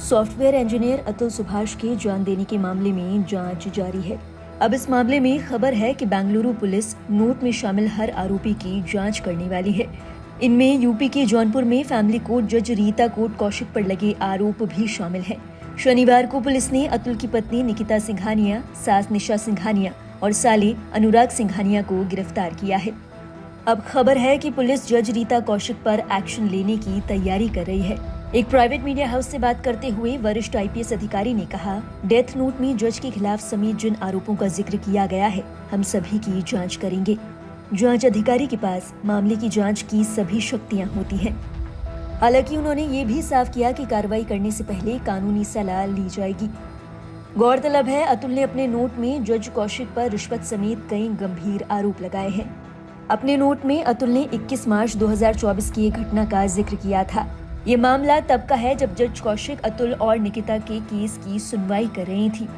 Software engineer Atul Subhash के जान देने के मामले में जांच जारी है। अब इस मामले में खबर है कि बेंगलुरु पुलिस नोट में शामिल हर आरोपी की जांच करने वाली है। इनमें यूपी के जौनपुर में फैमिली कोर्ट जज रीता कोर्ट कौशिक पर लगे आरोप भी शामिल हैं। शनिवार को पुलिस ने अतुल की पत्नी निकिता सिंघानिया, सास निशा सिंघानिया और साले अनुराग सिंघानिया को गिरफ्तार किया है। अब खबर है कि पुलिस जज रीता कौशिक पर एक्शन लेने की तैयारी कर रही है। एक प्राइवेट मीडिया हाउस से बात करते हुए वरिष्ठ आईपीएस अधिकारी ने कहा, डेथ नोट में जज के खिलाफ समेत जिन आरोपों का जिक्र किया गया है, हम सभी की जांच करेंगे। जांच अधिकारी के पास मामले की जांच की सभी शक्तियां होती हैं। हालांकि उन्होंने ये भी साफ किया कि कार्रवाई करने से पहले कानूनी सलाह ली जाएगी। गौरतलब है, अतुल ने अपने नोट में जज कौशिक पर रिश्वत समेत कई गंभीर आरोप लगाए हैं। अपने नोट में अतुल ने 21 मार्च 2024 की एक घटना का जिक्र किया था। ये मामला तब का है जब जज कौशिक अतुल और निकिता के केस की सुनवाई कर रही थी।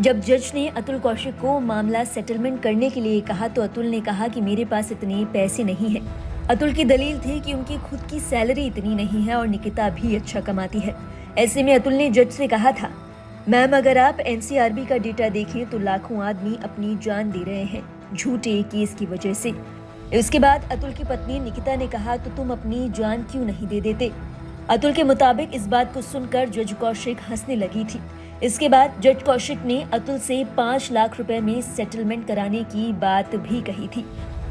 जब जज ने अतुल कौशिक को मामला सेटलमेंट करने के लिए कहा तो अतुल ने कहा कि मेरे पास इतने पैसे नहीं हैं। अतुल की दलील थी कि उनकी खुद की सैलरी इतनी नहीं है और निकिता भी अच्छा कमाती है। ऐसे में अतुल ने जज से कहा था, मैम अगर आप एनसीआरबी का डेटा देखें तो लाखों आदमी अपनी जान दे रहे हैं झूठे केस की वजह से। इसके बाद अतुल की पत्नी निकिता ने कहा, तो तुम अपनी जान क्यों नहीं दे देते। अतुल के मुताबिक इस बात को सुनकर जज कौशिक हंसने लगी थी। इसके बाद जज कौशिक ने अतुल से 5 लाख रुपए में सेटलमेंट कराने की बात भी कही थी।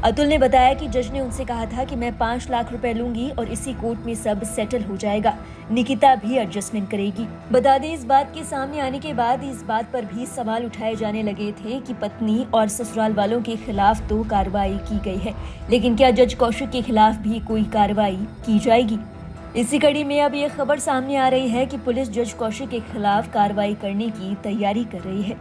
अतुल ने बताया कि जज ने उनसे कहा था कि मैं 5 लाख रुपए लूंगी और इसी कोर्ट में सब सेटल हो जाएगा, निकिता भी एडजस्टमेंट करेगी। बता दें, इस बात के सामने आने के बाद इस बात पर भी सवाल उठाए जाने लगे थे कि पत्नी और ससुराल वालों के खिलाफ तो कार्रवाई की गई है, लेकिन क्या जज कौशिक के खिलाफ भी कोई कार्रवाई की जाएगी। इसी कड़ी में अब ये खबर सामने आ रही है कि पुलिस जज कौशिक के खिलाफ कार्रवाई करने की तैयारी कर रही है।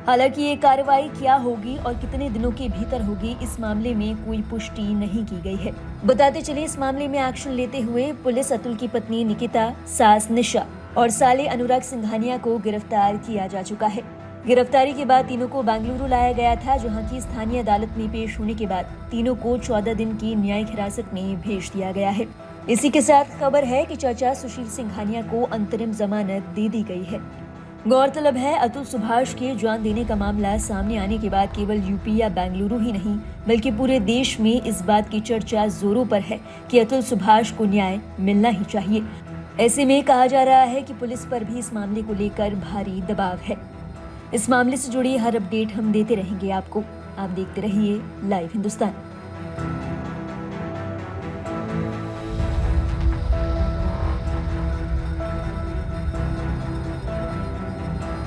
हालांकि ये कार्रवाई क्या होगी और कितने दिनों के भीतर होगी, इस मामले में कोई पुष्टि नहीं की गई है। बताते चले, इस मामले में एक्शन लेते हुए पुलिस अतुल की पत्नी निकिता, सास निशा और साले अनुराग सिंघानिया को गिरफ्तार किया जा चुका है। गिरफ्तारी के बाद तीनों को बेंगलुरु लाया गया था, जहां की स्थानीय अदालत में पेश होने के बाद तीनों को 14 दिन की न्यायिक हिरासत में भेज दिया गया है। इसी के साथ खबर है कि चाचा सुशील सिंघानिया को अंतरिम जमानत दे दी गई है। गौरतलब है, अतुल सुभाष के जान देने का मामला सामने आने के बाद केवल यूपी या बेंगलुरु ही नहीं बल्कि पूरे देश में इस बात की चर्चा जोरों पर है कि अतुल सुभाष को न्याय मिलना ही चाहिए। ऐसे में कहा जा रहा है कि पुलिस पर भी इस मामले को लेकर भारी दबाव है। इस मामले से जुड़ी हर अपडेट हम देते रहेंगे आपको। आप देखते रहिए लाइव हिंदुस्तान।